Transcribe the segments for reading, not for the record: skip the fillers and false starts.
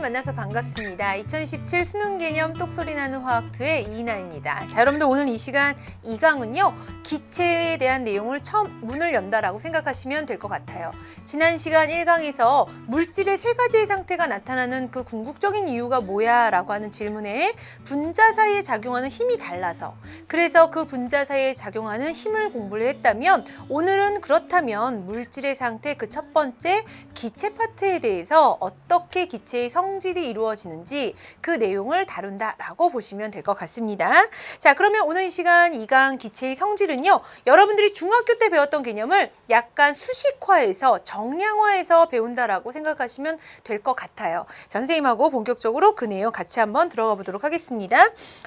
만나서 반갑습니다. 2017 수능 개념 똑소리 나는 화학2의 이인아입니다. 자, 여러분들 오늘 이 시간 2강은요. 기체에 대한 내용을 처음 문을 연다라고 생각하시면 될 것 같아요. 지난 시간 1강에서 물질의 세 가지의 상태가 나타나는 그 궁극적인 이유가 뭐야? 라고 하는 질문에 분자 사이에 작용하는 힘이 달라서 그래서 그 분자 사이에 작용하는 힘을 공부를 했다면 오늘은 그렇다면 물질의 상태 그 첫 번째 기체 파트에 대해서 어떻게 기체의 성질이 이루어지는지 그 내용을 다룬다라고 보시면 될 것 같습니다. 자, 그러면 오늘 이 시간 2강 기체의 성질은요. 여러분들이 중학교 때 배웠던 개념을 약간 수식화해서 정량화해서 배운다라고 생각하시면 될 것 같아요. 자, 선생님하고 본격적으로 그 내용 같이 한번 들어가 보도록 하겠습니다.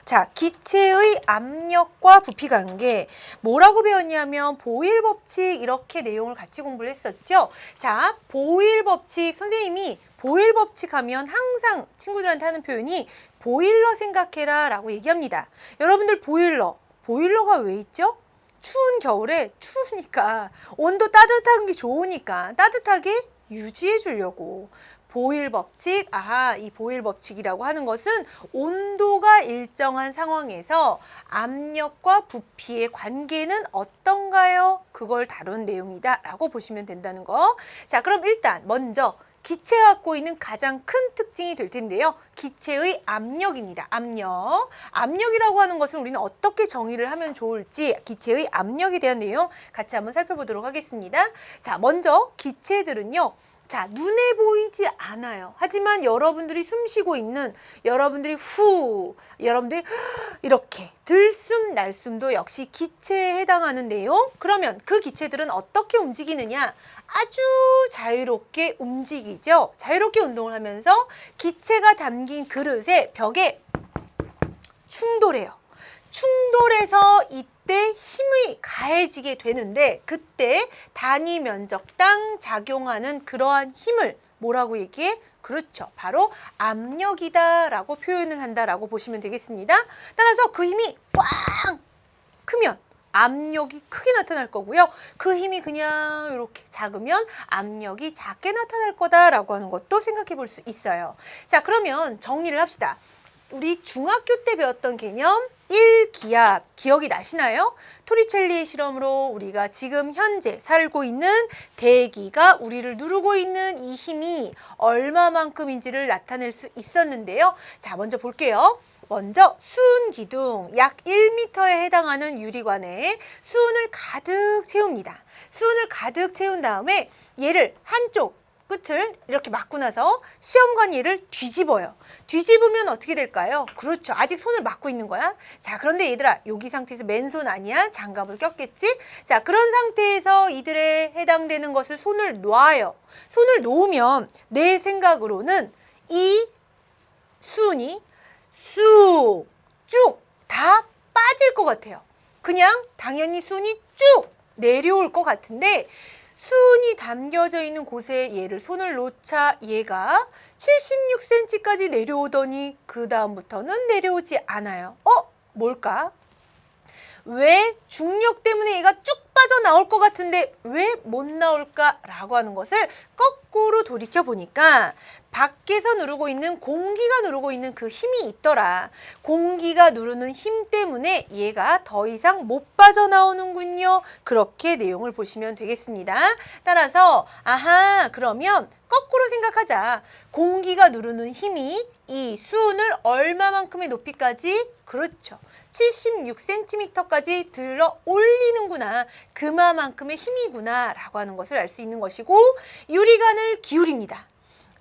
자, 기체의 압력과 부피 관계 뭐라고 배웠냐면 보일 법칙 이렇게 내용을 같이 공부를 했었죠. 자, 보일 법칙 선생님이 보일 법칙 하면 항상 친구들한테 하는 표현이 보일러 생각해라 라고 얘기합니다. 여러분들 보일러가 왜 있죠? 추운 겨울에 추우니까 온도 따뜻한 게 좋으니까 따뜻하게 유지해 주려고 보일 법칙, 이 보일 법칙이라고 하는 것은 온도가 일정한 상황에서 압력과 부피의 관계는 어떤가요? 그걸 다룬 내용이다 라고 보시면 된다는 거. 자, 그럼 일단 먼저 기체가 갖고 있는 가장 큰 특징이 될 텐데요. 기체의 압력입니다. 압력. 압력이라고 하는 것을 우리는 어떻게 정의를 하면 좋을지 기체의 압력에 대한 내용 같이 한번 살펴보도록 하겠습니다. 자, 먼저 기체들은요. 자, 눈에 보이지 않아요. 하지만 여러분들이 숨 쉬고 있는 여러분들이 여러분들이 이렇게 들숨 날숨도 역시 기체에 해당하는 내용. 그러면 그 기체들은 어떻게 움직이느냐? 아주 자유롭게 움직이죠. 자유롭게 운동을 하면서 기체가 담긴 그릇에 벽에 충돌해요. 충돌해서 이때 힘이 가해지게 되는데 그때 단위 면적당 작용하는 그러한 힘을 뭐라고 얘기해? 그렇죠. 바로 압력이다 라고 표현을 한다라고 보시면 되겠습니다. 따라서 그 힘이 꽝 크면 압력이 크게 나타날 거고요. 그 힘이 그냥 이렇게 작으면 압력이 작게 나타날 거다라고 하는 것도 생각해 볼 수 있어요. 자, 그러면 정리를 합시다. 우리 중학교 때 배웠던 개념 1기압 기억이 나시나요? 토리첼리의 실험으로 우리가 지금 현재 살고 있는 대기가 우리를 누르고 있는 이 힘이 얼마만큼인지를 나타낼 수 있었는데요. 자, 먼저 볼게요. 먼저 수은 기둥 약 1m에 해당하는 유리관에 수은을 가득 채웁니다. 수은을 가득 채운 다음에 얘를 한쪽 끝을 이렇게 막고 나서 시험관 얘를 뒤집어요. 뒤집으면 어떻게 될까요? 그렇죠. 아직 손을 막고 있는 거야. 자, 그런데 얘들아 여기 상태에서 맨손 아니야? 장갑을 꼈겠지? 자, 그런 상태에서 이들에 해당되는 것을 손을 놔요. 손을 놓으면 내 생각으로는 이 수은이 쑥 쭉 다 빠질 것 같아요. 그냥 당연히 수은이 쭉 내려올 것 같은데 수은이 담겨져 있는 곳에 얘를 손을 놓자 얘가 76cm까지 내려오더니 그 다음부터는 내려오지 않아요. 뭘까? 왜 중력 때문에 얘가 쭉 빠져나올 것 같은데 왜 못 나올까라고 하는 것을 거꾸로 돌이켜 보니까 밖에서 누르고 있는 공기가 누르고 있는 그 힘이 있더라. 공기가 누르는 힘 때문에 얘가 더 이상 못 빠져나오는군요. 그렇게 내용을 보시면 되겠습니다. 따라서 그러면 거꾸로 생각하자. 공기가 누르는 힘이 이 수은을 얼마만큼의 높이까지? 그렇죠. 76cm까지 들어 올리는구나. 그만큼의 힘이구나 라고 하는 것을 알 수 있는 것이고 유리관을 기울입니다.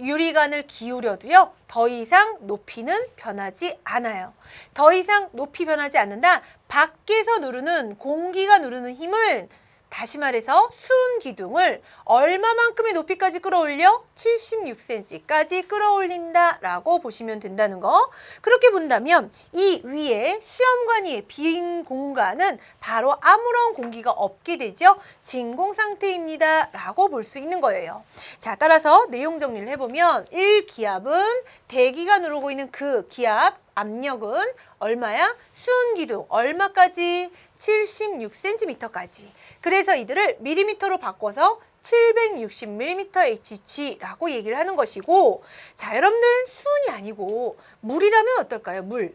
유리관을 기울여도요. 더 이상 높이는 변하지 않아요. 더 이상 높이 변하지 않는다. 밖에서 누르는 공기가 누르는 힘은 다시 말해서 수은 기둥을 얼마만큼의 높이까지 끌어올려? 76cm까지 끌어올린다 라고 보시면 된다는 거. 그렇게 본다면 이 위에 시험관 위에 빈 공간은 바로 아무런 공기가 없게 되죠. 진공 상태입니다 라고 볼 수 있는 거예요. 자, 따라서 내용 정리를 해보면 1기압은 대기가 누르고 있는 그 기압 압력은 얼마야? 수은 기둥 얼마까지? 76cm까지. 그래서 이들을 밀리미터로 바꿔서 760mmHg라고 얘기를 하는 것이고, 자, 여러분들 수은이 아니고 물이라면 어떨까요? 물.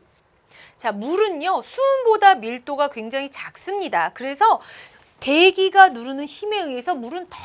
자, 물은요, 수은보다 밀도가 굉장히 작습니다. 그래서 대기가 누르는 힘에 의해서 물은 더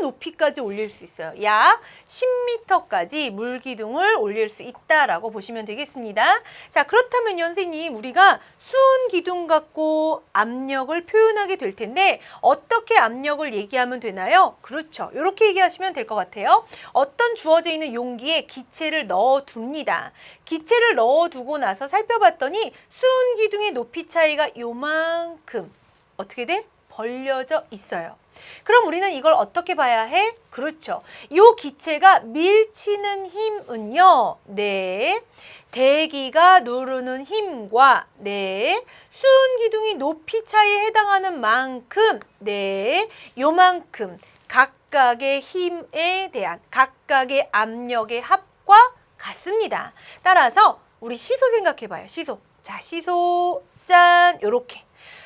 높이까지 올릴 수 있어요. 약 10m까지 물 기둥을 올릴 수 있다라고 보시면 되겠습니다. 자, 그렇다면 선생님, 우리가 수은 기둥 갖고 압력을 표현하게 될 텐데 어떻게 압력을 얘기하면 되나요? 그렇죠. 이렇게 얘기하시면 될 것 같아요. 어떤 주어져 있는 용기에 기체를 넣어둡니다. 기체를 넣어두고 나서 살펴봤더니 수은 기둥의 높이 차이가 요만큼 어떻게 돼? 벌려져 있어요. 그럼 우리는 이걸 어떻게 봐야 해? 그렇죠. 이 기체가 밀치는 힘은요. 네. 대기가 누르는 힘과 네. 수은 기둥이 높이 차이에 해당하는 만큼 네. 요만큼 각각의 힘에 대한 각각의 압력의 합과 같습니다. 따라서 우리 시소 생각해 봐요. 시소. 자, 시소 짠. 요렇게.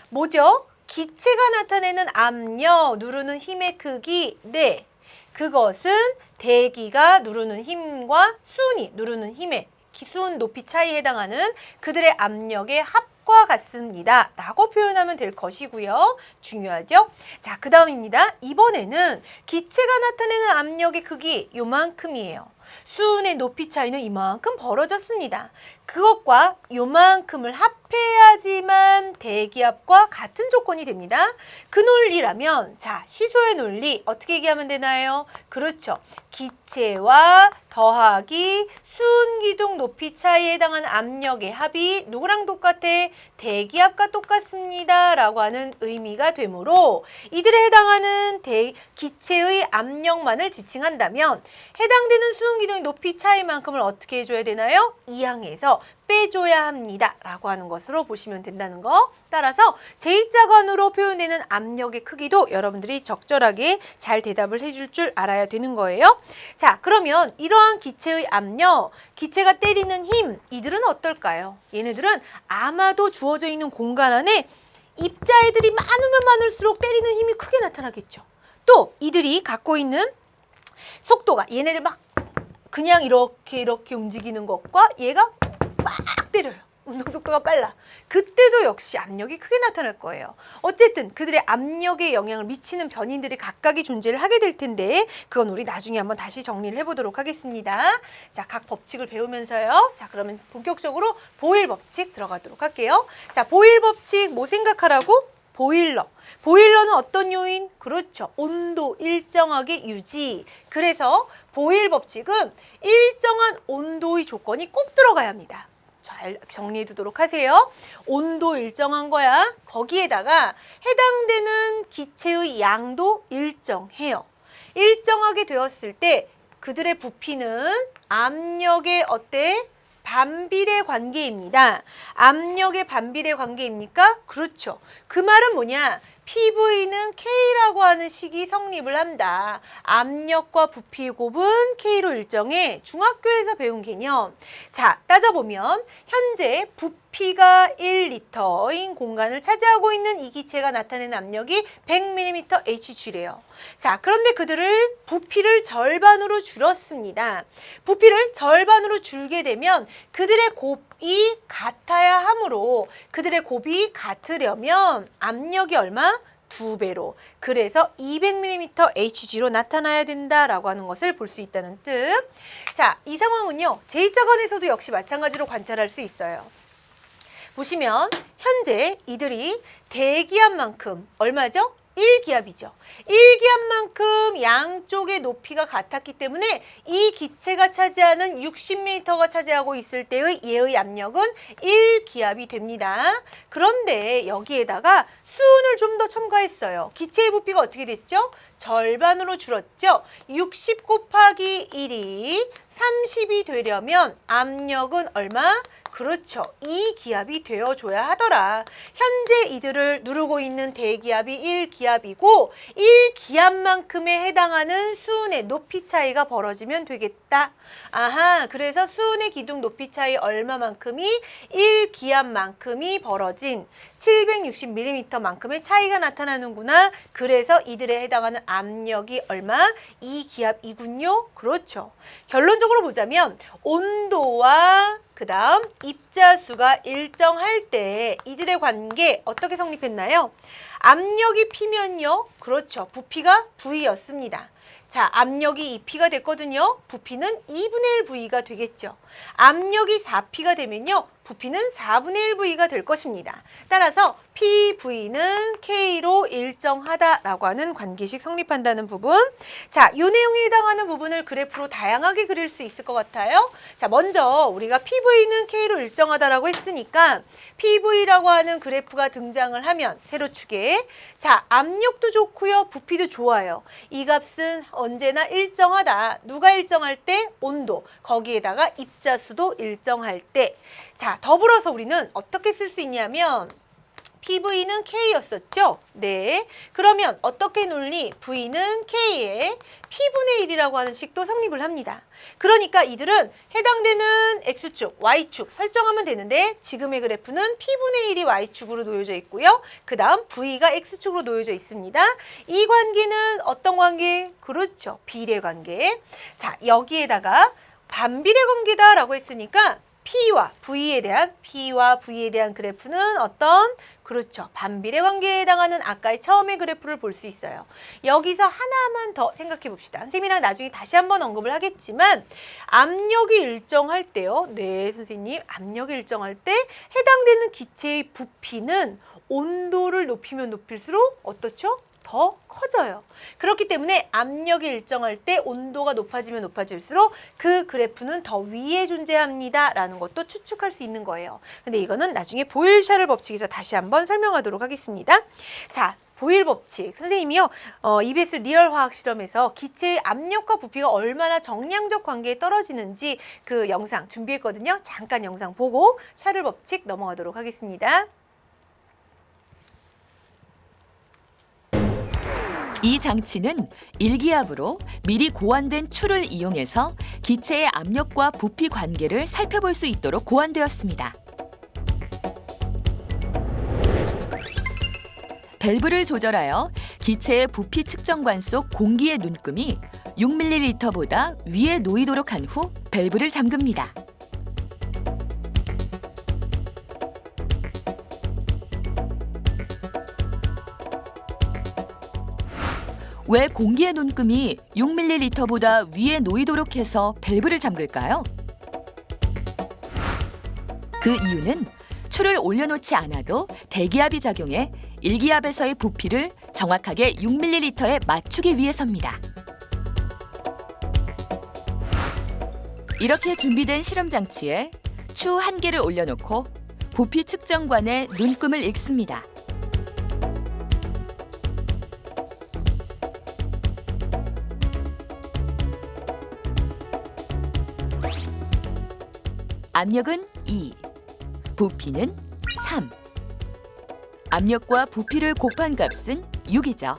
뭐죠? 기체가 나타내는 압력, 누르는 힘의 크기, 네. 그것은 대기가 누르는 힘과 수은이 누르는 힘의 수은 높이 차이에 해당하는 그들의 압력의 합과 같습니다. 라고 표현하면 될 것이고요. 중요하죠? 자, 그 다음입니다. 이번에는 기체가 나타내는 압력의 크기 요만큼이에요. 수은의 높이 차이는 이만큼 벌어졌습니다. 그것과 요만큼을 합해야지만 대기압과 같은 조건이 됩니다. 그 논리라면 자, 시소의 논리 어떻게 얘기하면 되나요? 그렇죠. 기체와 더하기 수은 기둥 높이 차이에 해당하는 압력의 합이 누구랑 똑같아? 대기압과 똑같습니다. 라고 하는 의미가 되므로 이들에 해당하는 기체의 압력만을 지칭한다면 해당되는 수은 기둥의 높이 차이만큼을 어떻게 해줘야 되나요? 이항에서 빼줘야 합니다. 라고 하는 것으로 보시면 된다는 거. 따라서 제2자관으로 표현되는 압력의 크기도 여러분들이 적절하게 잘 대답을 해줄 줄 알아야 되는 거예요. 자, 그러면 이러한 기체의 압력, 기체가 때리는 힘, 이들은 어떨까요? 얘네들은 아마도 주어져 있는 공간 안에 입자애들이 많으면 많을수록 때리는 힘이 크게 나타나겠죠. 또 이들이 갖고 있는 속도가 얘네들 막 그냥 이렇게 움직이는 것과 얘가 막 때려요. 운동속도가 빨라. 그때도 역시 압력이 크게 나타날 거예요. 어쨌든 그들의 압력에 영향을 미치는 변인들이 각각이 존재를 하게 될 텐데 그건 우리 나중에 한번 다시 정리를 해보도록 하겠습니다. 자, 각 법칙을 배우면서요. 자, 그러면 본격적으로 보일 법칙 들어가도록 할게요. 자, 보일 법칙 뭐 생각하라고? 보일러. 보일러는 어떤 요인? 그렇죠. 온도 일정하게 유지. 그래서 보일 법칙은 일정한 온도의 조건이 꼭 들어가야 합니다. 잘 정리해 두도록 하세요. 온도 일정한 거야. 거기에다가 해당되는 기체의 양도 일정해요. 일정하게 되었을 때 그들의 부피는 압력의 어때? 반비례 관계입니다. 압력의 반비례 관계입니까? 그렇죠. 그 말은 뭐냐? PV는 K라고 하는 식이 성립을 한다. 압력과 부피의 곱은 K로 일정해. 중학교에서 배운 개념. 자, 따져보면 현재 부피가 1리터인 공간을 차지하고 있는 이 기체가 나타내는 압력이 100mmHg래요. 자, 그런데 그들을 부피를 절반으로 줄였습니다. 부피를 절반으로 줄게 되면 그들의 곱이 같아야 하므로 그들의 곱이 같으려면 압력이 얼마? 2배로. 그래서 200mmHg로 나타나야 된다라고 하는 것을 볼 수 있다는 뜻. 자, 이 상황은요. 제2차관에서도 역시 마찬가지로 관찰할 수 있어요. 보시면 현재 이들이 대기압만큼 얼마죠? 1기압이죠. 1기압만큼 양쪽의 높이가 같았기 때문에 이 기체가 차지하는 60m가 차지하고 있을 때의 얘의 압력은 1기압이 됩니다. 그런데 여기에다가 수은을 좀 더 첨가했어요. 기체의 부피가 어떻게 됐죠? 절반으로 줄었죠. 60 곱하기 1이 30이 되려면 압력은 얼마? 그렇죠. 2기압이 되어줘야 하더라. 현재 이들을 누르고 있는 대기압이 1기압이고 1기압만큼에 해당하는 수은의 높이 차이가 벌어지면 되겠다. 아하, 그래서 수은의 기둥 높이 차이 얼마만큼이? 1기압만큼이 벌어진 760mm만큼의 차이가 나타나는구나. 그래서 이들에 해당하는 압력이 얼마? 2기압이군요. 그렇죠. 결론적으로 보자면 온도와 그 다음 입자수가 일정할 때 이들의 관계 어떻게 성립했나요? 압력이 P면요. 그렇죠. 부피가 V였습니다. 자, 압력이 2P가 됐거든요. 부피는 2분의 1 V가 되겠죠. 압력이 4P가 되면요. 부피는 4분의 1 V가 될 것입니다. 따라서 PV는 K로 일정하다라고 하는 관계식 성립한다는 부분. 자, 이 내용에 해당하는 부분을 그래프로 다양하게 그릴 수 있을 것 같아요. 자, 먼저 우리가 PV는 K로 일정하다라고 했으니까 PV라고 하는 그래프가 등장을 하면 세로축에 자, 압력도 좋고요. 부피도 좋아요. 이 값은 언제나 일정하다. 누가 일정할 때? 온도. 거기에다가 입자수도 일정할 때. 자, 더불어서 우리는 어떻게 쓸 수 있냐면 PV는 K였었죠? 네. 그러면 어떻게 논리? V는 K의 P분의 1이라고 하는 식도 성립을 합니다. 그러니까 이들은 해당되는 X축, Y축 설정하면 되는데 지금의 그래프는 P분의 1이 Y축으로 놓여져 있고요. 그 다음 V가 X축으로 놓여져 있습니다. 이 관계는 어떤 관계? 그렇죠. 비례 관계. 자, 여기에다가 반비례 관계다라고 했으니까 P와 V에 대한 그래프는 어떤? 그렇죠. 반비례 관계에 해당하는 아까의 처음의 그래프를 볼 수 있어요. 여기서 하나만 더 생각해 봅시다. 선생님이랑 나중에 다시 한번 언급을 하겠지만 압력이 일정할 때요. 네, 선생님. 압력이 일정할 때 해당되는 기체의 부피는 온도를 높이면 높일수록 어떻죠? 더 커져요. 그렇기 때문에 압력이 일정할 때 온도가 높아지면 높아질수록 그 그래프는 더 위에 존재합니다. 라는 것도 추측할 수 있는 거예요. 근데 이거는 나중에 보일샤를 법칙에서 다시 한번 설명하도록 하겠습니다. 자, 보일 법칙. 선생님이요. EBS 리얼 화학 실험에서 기체의 압력과 부피가 얼마나 정량적 관계에 떨어지는지 그 영상 준비했거든요. 잠깐 영상 보고 샤를 법칙 넘어가도록 하겠습니다. 이 장치는 일기압으로 미리 고안된 추를 이용해서 기체의 압력과 부피 관계를 살펴볼 수 있도록 고안되었습니다. 밸브를 조절하여 기체의 부피 측정관 속 공기의 눈금이 6ml보다 위에 놓이도록 한 후 밸브를 잠깁니다. 왜 공기의 눈금이 6ml보다 위에 놓이도록 해서 밸브를 잠글까요? 그 이유는 추를 올려놓지 않아도 대기압이 작용해 일기압에서의 부피를 정확하게 6ml에 맞추기 위해서입니다. 이렇게 준비된 실험 장치에 추 1개를 올려놓고 부피 측정관의 눈금을 읽습니다. 압력은 2, 부피는 3. 압력과 부피를 곱한 값은 6이죠.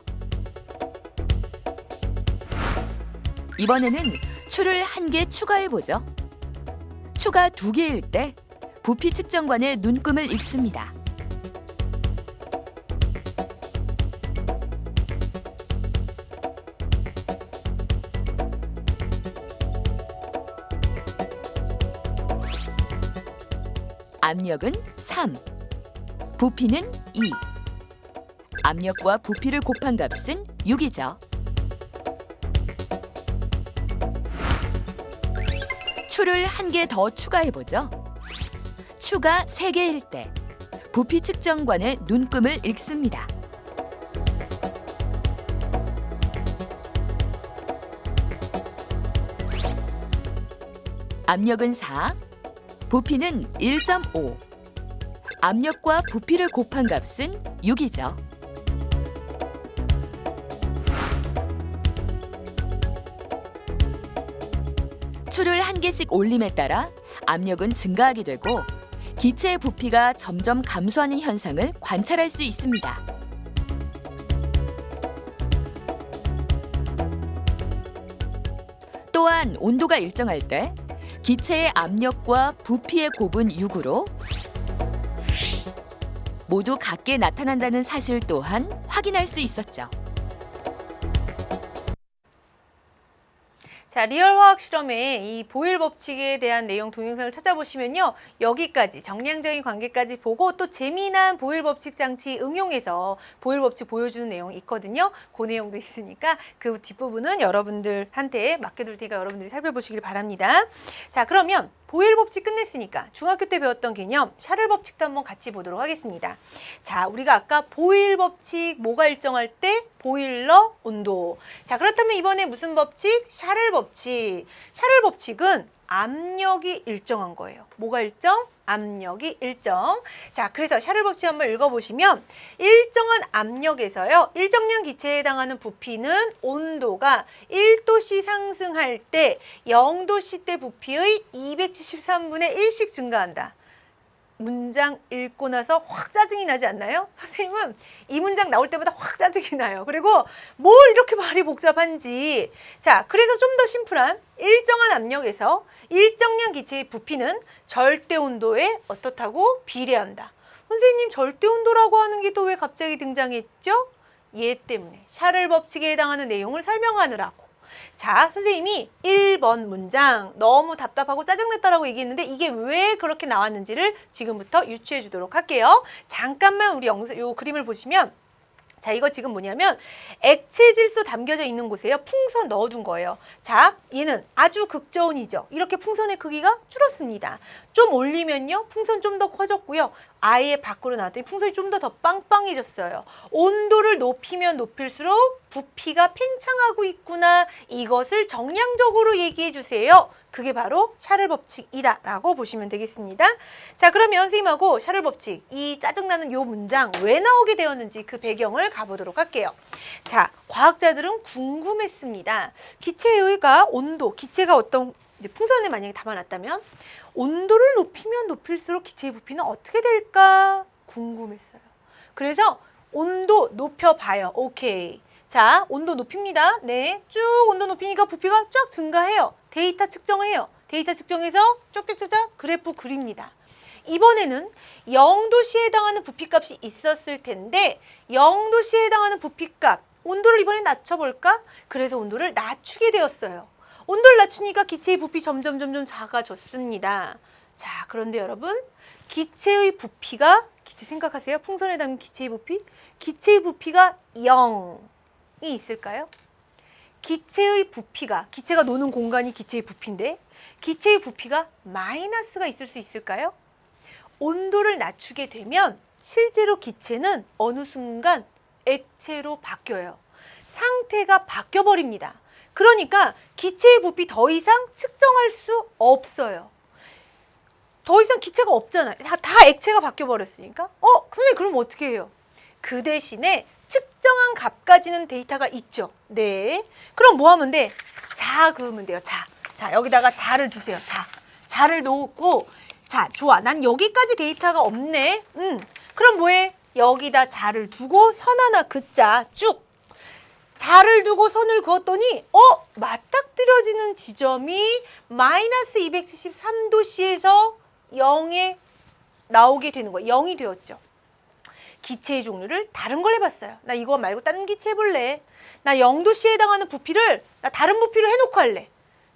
이번에는 추를 1개 추가해보죠. 추가 2개일 때 부피 측정관의 눈금을 읽습니다. 압력은 3, 부피는 2. 압력과 부피를 곱한 값은 6이죠. 추를 1개 더 추가해보죠. 추가 3개일 때 부피 측정관의 눈금을 읽습니다. 압력은 4, 부피는 1.5. 압력과 부피를 곱한 값은 6이죠. 추를 1개씩 올림에 따라 압력은 증가하게 되고 기체의 부피가 점점 감소하는 현상을 관찰할 수 있습니다. 또한 온도가 일정할 때 기체의 압력과 부피의 곱은 6으로 모두 같게 나타난다는 사실 또한 확인할 수 있었죠. 자, 리얼 화학 실험의 이 보일 법칙에 대한 내용 동영상을 찾아보시면요. 여기까지 정량적인 관계까지 보고 또 재미난 보일 법칙 장치 응용해서 보일 법칙 보여주는 내용이 있거든요. 그 내용도 있으니까 그 뒷부분은 여러분들한테 맡겨둘 테니까 여러분들이 살펴보시길 바랍니다. 자, 그러면 보일 법칙 끝냈으니까 중학교 때 배웠던 개념 샤를 법칙도 한번 같이 보도록 하겠습니다. 자, 우리가 아까 보일 법칙 뭐가 일정할 때 보일러 온도. 자, 그렇다면 이번에 무슨 법칙? 샤를 법칙. 샤를 법칙은 압력이 일정한 거예요. 뭐가 일정? 압력이 일정. 자, 그래서 샤를 법칙 한번 읽어보시면 일정한 압력에서요. 일정량 기체에 해당하는 부피는 온도가 1도씨 상승할 때 0도씨 때 부피의 273분의 1씩 증가한다. 문장 읽고 나서 확 짜증이 나지 않나요? 선생님은 이 문장 나올 때마다 확 짜증이 나요. 그리고 뭘 이렇게 말이 복잡한지. 자, 그래서 좀 더 심플한 일정한 압력에서 일정량 기체의 부피는 절대 온도에 어떻다고 비례한다. 선생님 절대 온도라고 하는 게 또 왜 갑자기 등장했죠? 얘 때문에 샤를 법칙에 해당하는 내용을 설명하느라고. 자, 선생님이 1번 문장 너무 답답하고 짜증냈다라고 얘기했는데 이게 왜 그렇게 나왔는지를 지금부터 유추해 주도록 할게요. 잠깐만 우리 요 그림을 보시면 자, 이거 지금 뭐냐면 액체 질소 담겨져 있는 곳에요. 풍선 넣어둔 거예요. 자, 얘는 아주 극저온이죠. 이렇게 풍선의 크기가 줄었습니다. 좀 올리면요. 풍선 좀 더 커졌고요. 아예 밖으로 나왔더니 풍선이 좀 더 빵빵해졌어요. 온도를 높이면 높일수록 부피가 팽창하고 있구나. 이것을 정량적으로 얘기해 주세요. 그게 바로 샤를 법칙이다 라고 보시면 되겠습니다. 자, 그러면 선생님하고 샤를 법칙, 이 짜증나는 요 문장 왜 나오게 되었는지 그 배경을 가보도록 할게요. 자, 과학자들은 궁금했습니다. 기체가 온도, 기체가 어떤 이제 풍선에 만약에 담아놨다면 온도를 높이면 높일수록 기체의 부피는 어떻게 될까 궁금했어요. 그래서 온도 높여봐요. 오케이. 자, 온도 높입니다. 네, 쭉 온도 높이니까 부피가 쫙 증가해요. 데이터 측정해요. 데이터 측정해서 쪽쪽쪽쪽 그래프 그립니다. 이번에는 0도씨에 해당하는 부피값이 있었을 텐데 0도씨에 해당하는 부피값, 온도를 이번에 낮춰볼까? 그래서 온도를 낮추게 되었어요. 온도를 낮추니까 기체의 부피 점점 작아졌습니다. 자, 그런데 여러분, 기체의 부피가, 기체 생각하세요. 풍선에 담긴 기체의 부피? 기체의 부피가 0이 있을까요? 기체의 부피가, 기체가 노는 공간이 기체의 부피인데 기체의 부피가 마이너스가 있을 수 있을까요? 온도를 낮추게 되면 실제로 기체는 어느 순간 액체로 바뀌어요. 상태가 바뀌어버립니다. 그러니까 기체의 부피 더 이상 측정할 수 없어요. 더 이상 기체가 없잖아요. 다 액체가 바뀌어버렸으니까. 선생님 그럼 어떻게 해요? 그 대신에 측정한 값 가지는 데이터가 있죠. 네. 그럼 뭐 하면 돼? 자 그으면 돼요. 자, 여기다가 자를 두세요. 자를 놓고, 자, 좋아. 난 여기까지 데이터가 없네. 그럼 뭐해? 여기다 자를 두고 선 하나 긋자. 쭉. 자를 두고 선을 그었더니 맞닥뜨려지는 지점이 마이너스 273도씨에서 0에 나오게 되는 거예요. 0이 되었죠. 기체의 종류를 다른 걸 해봤어요. 나 이거 말고 다른 기체 해볼래. 나 0도씨에 해당하는 부피를 나 다른 부피로 해놓고 할래.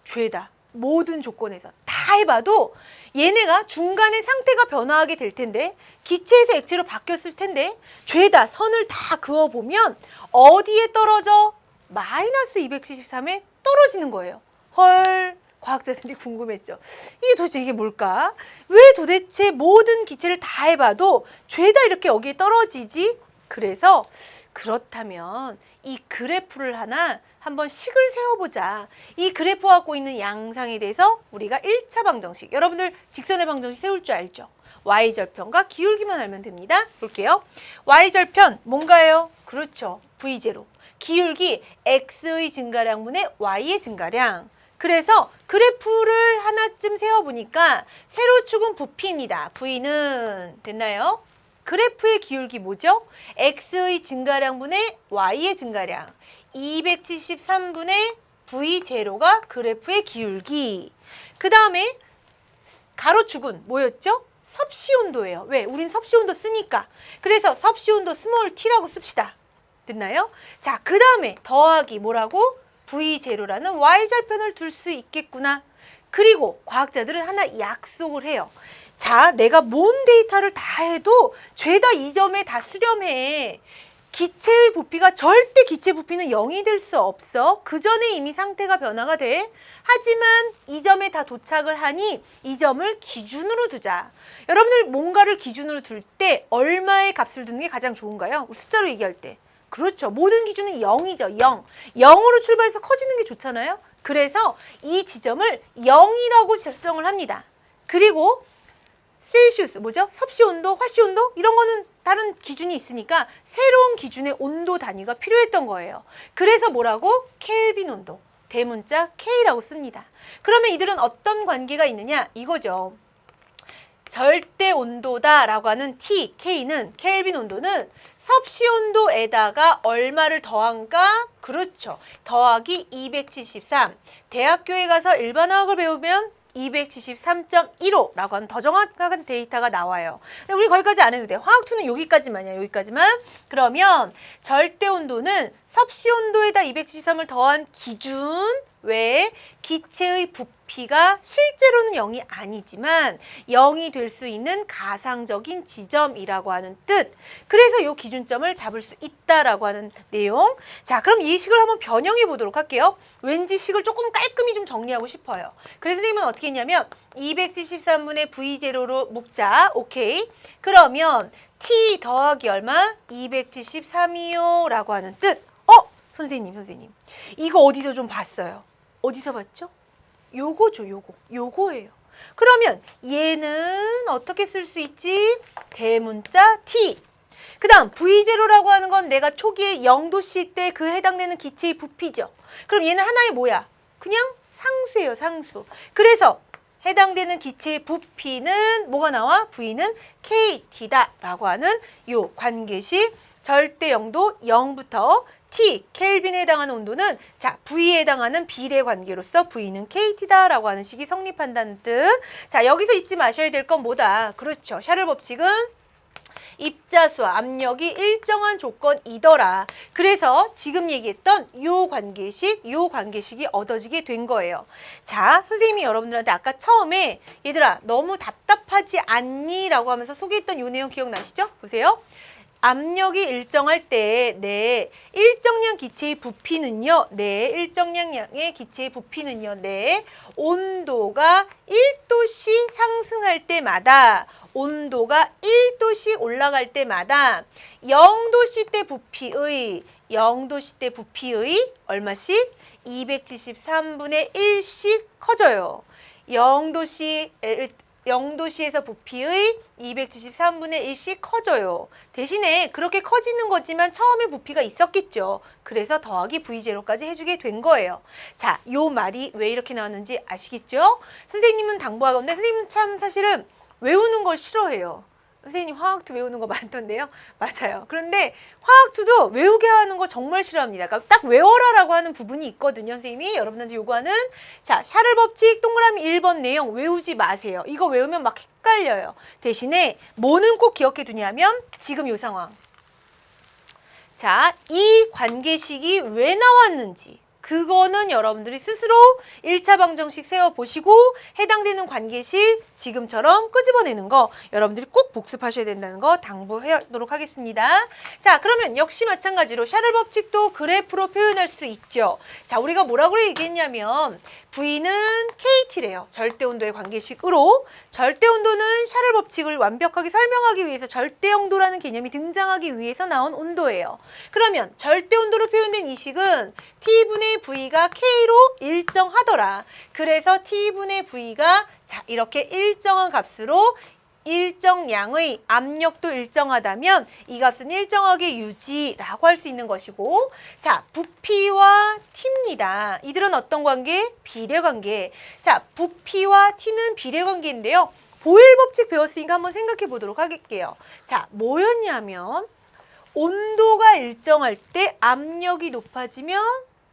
죄다. 모든 조건에서 다 해봐도 얘네가 중간에 상태가 변화하게 될 텐데 기체에서 액체로 바뀌었을 텐데 죄다. 선을 다 그어보면 어디에 떨어져? 마이너스 273에 떨어지는 거예요. 헐, 과학자들이 궁금했죠. 이게 뭘까? 왜 도대체 모든 기체를 다 해봐도 죄다 이렇게 여기에 떨어지지? 그래서 그렇다면 이 그래프를 하나 한번 식을 세워보자. 이 그래프 갖고 있는 양상에 대해서 우리가 1차 방정식, 여러분들 직선의 방정식 세울 줄 알죠? y절편과 기울기만 알면 됩니다. 볼게요. y절편 뭔가요? 그렇죠. v0. 기울기 x의 증가량분의 y의 증가량. 그래서 그래프를 하나쯤 세워보니까 세로축은 부피입니다. v는 됐나요? 그래프의 기울기 뭐죠? x의 증가량분의 y의 증가량. 273분의 v0가 그래프의 기울기. 그 다음에 가로축은 뭐였죠? 섭씨온도예요. 왜? 우린 섭씨온도 쓰니까. 그래서 섭씨온도 스몰 t라고 씁시다. 됐나요? 자, 그 다음에 더하기 뭐라고? V0라는 Y절편을 둘 수 있겠구나. 그리고 과학자들은 하나 약속을 해요. 자, 내가 뭔 데이터를 다 해도 죄다 이 점에 다 수렴해. 기체의 부피가 절대 기체 부피는 0이 될 수 없어. 그 전에 이미 상태가 변화가 돼. 하지만 이 점에 다 도착을 하니 이 점을 기준으로 두자. 여러분들 뭔가를 기준으로 둘 때 얼마의 값을 두는 게 가장 좋은가요? 숫자로 얘기할 때. 그렇죠. 모든 기준은 0이죠. 0. 0으로 출발해서 커지는 게 좋잖아요. 그래서 이 지점을 0이라고 설정을 합니다. 그리고 셀시우스, 뭐죠? 섭씨 온도, 화씨 온도? 이런 거는 다른 기준이 있으니까 새로운 기준의 온도 단위가 필요했던 거예요. 그래서 뭐라고? 켈빈 온도, 대문자 K라고 씁니다. 그러면 이들은 어떤 관계가 있느냐? 이거죠. 절대 온도다라고 하는 T, K는, 켈빈 온도는 섭씨 온도에다가 얼마를 더한가? 그렇죠. 더하기 273. 대학교에 가서 일반화학을 배우면 273.15라고 하는 더 정확한 데이터가 나와요. 근데 우리 거기까지 안 해도 돼. 화학2는 여기까지만이야. 여기까지만. 그러면 절대 온도는 섭씨 온도에다 273을 더한 기준 외에 기체의 부피가 실제로는 0이 아니지만 0이 될 수 있는 가상적인 지점이라고 하는 뜻. 그래서 이 기준점을 잡을 수 있다라고 하는 내용. 자, 그럼 이 식을 한번 변형해 보도록 할게요. 왠지 식을 조금 깔끔히 좀 정리하고 싶어요. 그래서 선생님은 어떻게 했냐면 273분의 V0로 묶자. 오케이. 그러면 T 더하기 얼마? 273이요 라고 하는 뜻. 선생님. 이거 어디서 좀 봤어요? 어디서 봤죠? 요거죠, 요거예요. 그러면 얘는 어떻게 쓸 수 있지? 대문자 T. 그 다음 V0라고 하는 건 내가 초기에 0도씨 때 그 해당되는 기체의 부피죠. 그럼 얘는 하나의 뭐야? 그냥 상수예요, 상수. 그래서 해당되는 기체의 부피는 뭐가 나와? V는 KT다라고 하는 요 관계식 절대 0도 0부터 T, 켈빈에 해당하는 온도는 자 V에 해당하는 비례 관계로서 V는 KT다라고 하는 식이 성립한다는 뜻. 자, 여기서 잊지 마셔야 될 건 뭐다? 그렇죠. 샤를 법칙은 입자수와 압력이 일정한 조건이더라. 그래서 지금 얘기했던 요 관계식이 얻어지게 된 거예요. 자, 선생님이 여러분들한테 아까 처음에 얘들아 너무 답답하지 않니? 라고 하면서 소개했던 요 내용 기억나시죠? 보세요. 압력이 일정할 때 내 일정량 기체의 부피는요. 일정량의 기체의 부피는요. 온도가 1도씩 상승할 때마다 온도가 1도씩 올라갈 때마다 0도씨 때 부피의 얼마씩? 273분의 1씩 커져요. 0도씨에서 부피의 273분의 1씩 커져요. 대신에 그렇게 커지는 거지만 처음에 부피가 있었겠죠. 그래서 더하기 V0까지 해주게 된 거예요. 자, 요 말이 왜 이렇게 나왔는지 아시겠죠? 선생님은 당부하건데 선생님은 참 사실은 외우는 걸 싫어해요. 선생님 화학2 외우는 거 많던데요? 맞아요. 그런데 화학2도 외우게 하는 거 정말 싫어합니다. 그러니까 딱 외워라라고 하는 부분이 있거든요. 선생님이 여러분한테 요구하는 자, 샤를 법칙 동그라미 1번 내용 외우지 마세요. 이거 외우면 막 헷갈려요. 대신에 뭐는 꼭 기억해 두냐면 지금 요 상황. 자, 이 관계식이 왜 나왔는지 그거는 여러분들이 스스로 1차 방정식 세워보시고 해당되는 관계식 지금처럼 끄집어내는 거 여러분들이 꼭 복습하셔야 된다는 거 당부하도록 하겠습니다. 자, 그러면 역시 마찬가지로 샤를 법칙도 그래프로 표현할 수 있죠. 자, 우리가 뭐라고 얘기했냐면 V는 KT래요. 절대온도의 관계식으로. 절대온도는 샤를 법칙을 완벽하게 설명하기 위해서 절대영도라는 개념이 등장하기 위해서 나온 온도예요. 그러면 절대온도로 표현된 이 식은 T분의 V가 K로 일정하더라. 그래서 T분의 V가 자 이렇게 일정한 값으로 일정량의 압력도 일정하다면 이 값은 일정하게 유지라고 할 수 있는 것이고 자, 부피와 T입니다. 이들은 어떤 관계? 비례관계. 자, 부피와 T는 비례관계인데요. 보일 법칙 배웠으니까 한번 생각해 보도록 할게요. 자, 뭐였냐면 온도가 일정할 때 압력이 높아지면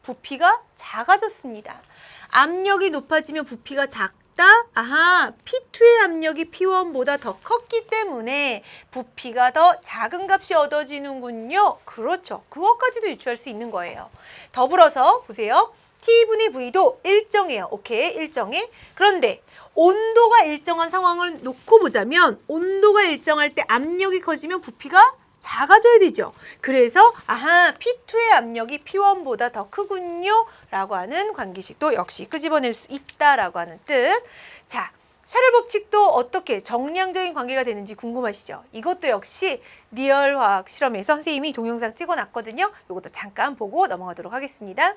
부피가 작아졌습니다. 압력이 높아지면 부피가 작다? 아하, P2의 압력이 P1보다 더 컸기 때문에 부피가 더 작은 값이 얻어지는군요. 그렇죠. 그것까지도 유추할 수 있는 거예요. 더불어서 보세요. T분의 V도 일정해요. 오케이, 일정해. 그런데 온도가 일정한 상황을 놓고 보자면 온도가 일정할 때 압력이 커지면 부피가 작아져야 되죠. 그래서 아하, P2의 압력이 P1보다 더 크군요 라고 하는 관계식도 역시 끄집어낼 수 있다라고 하는 뜻. 자, 샤를 법칙도 어떻게 정량적인 관계가 되는지 궁금하시죠? 이것도 역시 리얼 화학 실험에서 선생님이 동영상 찍어놨거든요. 이것도 잠깐 보고 넘어가도록 하겠습니다.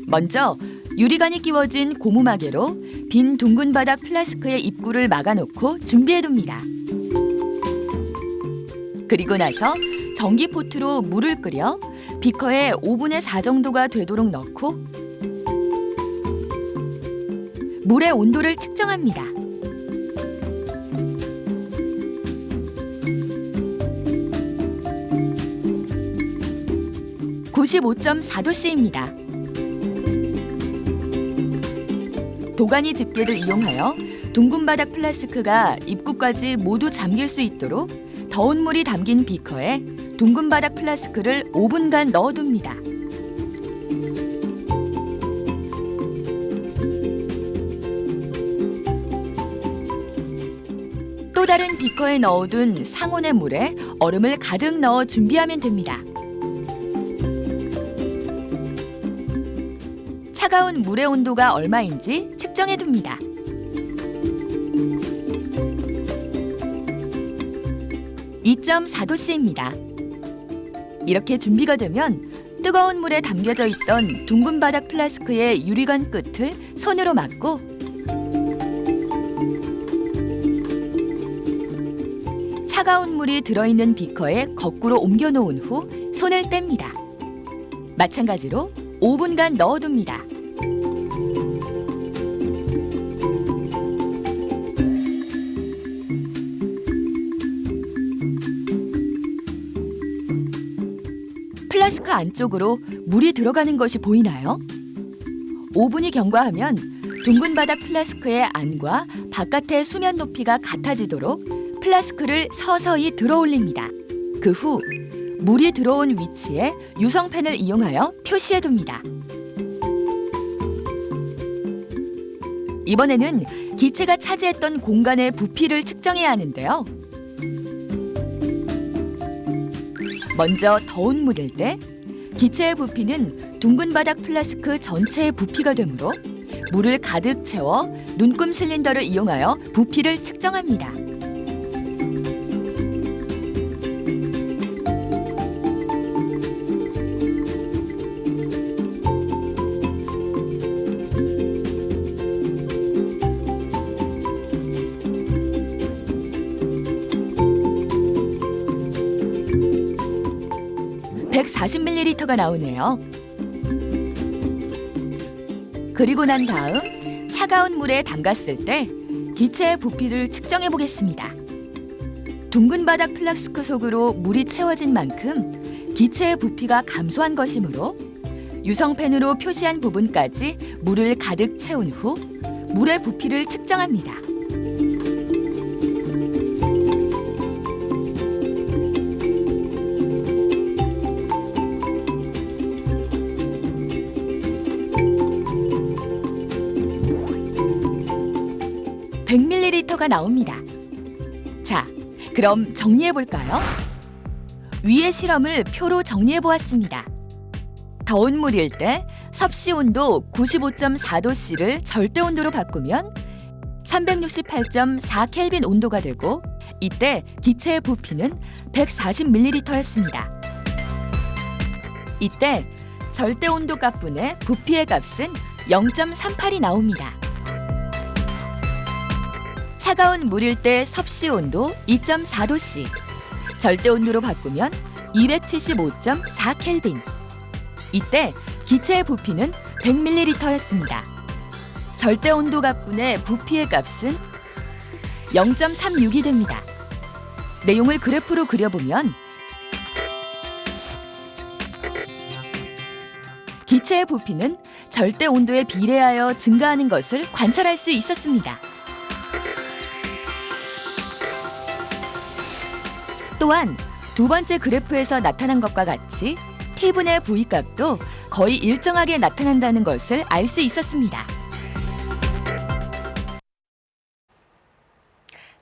먼저 유리관이 끼워진 고무마개로 빈 둥근 바닥 플라스크의 입구를 막아놓고 준비해둡니다. 그리고 나서 전기포트로 물을 끓여 비커에 5분의 4 정도가 되도록 넣고 물의 온도를 측정합니다. (95.4도씨입니다) 도가니 집게를 이용하여 둥근 바닥 플라스크가 입구까지 모두 잠길 수 있도록 더운 물이 담긴 비커에 둥근 바닥 플라스크를 5분간 넣어둡니다. 또 다른 비커에 넣어둔 상온의 물에 얼음을 가득 넣어 준비하면 됩니다. 차가운 물의 온도가 얼마인지 측정해둡니다. (2.4도씨입니다) 이렇게 준비가 되면 뜨거운 물에 담겨져 있던 둥근 바닥 플라스크의 유리관 끝을 손으로 막고 차가운 물이 들어있는 비커에 거꾸로 옮겨 놓은 후 손을 뗍니다. 마찬가지로 5분간 넣어둡니다. 플라스크 안쪽으로 물이 들어가는 것이 보이나요? 5분이 경과하면 둥근 바닥 플라스크의 안과 바깥의 수면 높이가 같아지도록 플라스크를 서서히 들어올립니다. 그 후 물이 들어온 위치에 유성펜을 이용하여 표시해둡니다. 이번에는 기체가 차지했던 공간의 부피를 측정해야 하는데요. 먼저 더운 물일 때 기체의 부피는 둥근 바닥 플라스크 전체의 부피가 되므로 물을 가득 채워 눈금 실린더를 이용하여 부피를 측정합니다. (140ml가) 나오네요. 그리고 난 다음 차가운 물에 담갔을 때 기체의 부피를 측정해 보겠습니다. 둥근 바닥 플라스크 속으로 물이 채워진 만큼 기체의 부피가 감소한 것이므로 유성펜으로 표시한 부분까지 물을 가득 채운 후 물의 부피를 측정합니다. (100ml가) 나옵니다. 자, 그럼 정리해 볼까요? 위의 실험을 표로 정리해 보았습니다. 더운 물일 때 섭씨 온도 95.4도씨를 절대 온도로 바꾸면 368.4켈빈 온도가 되고 이때 기체의 부피는 140ml였습니다. 이때 절대 온도 값분의 부피의 값은 0.38이 나옵니다. 차가운 물일 때 섭씨 온도 2.4도씨, 절대 온도로 바꾸면 275.4켈빈. 이때 기체의 부피는 100ml였습니다. 절대 온도 값분의 부피의 값은 0.36이 됩니다. 내용을 그래프로 그려보면 기체의 부피는 절대 온도에 비례하여 증가하는 것을 관찰할 수 있었습니다. 또한 두 번째 그래프에서 나타난 것과 같이 T분의 V 값도 거의 일정하게 나타난다는 것을 알 수 있었습니다.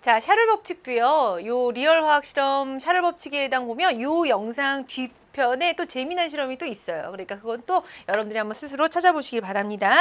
자, 샤를 법칙도요. 요 리얼 화학 실험 샤를 법칙에 해당 보면 요 영상 뒤편에 또 재미난 실험이 또 있어요. 그러니까 그건 또 여러분들이 한번 스스로 찾아보시기 바랍니다.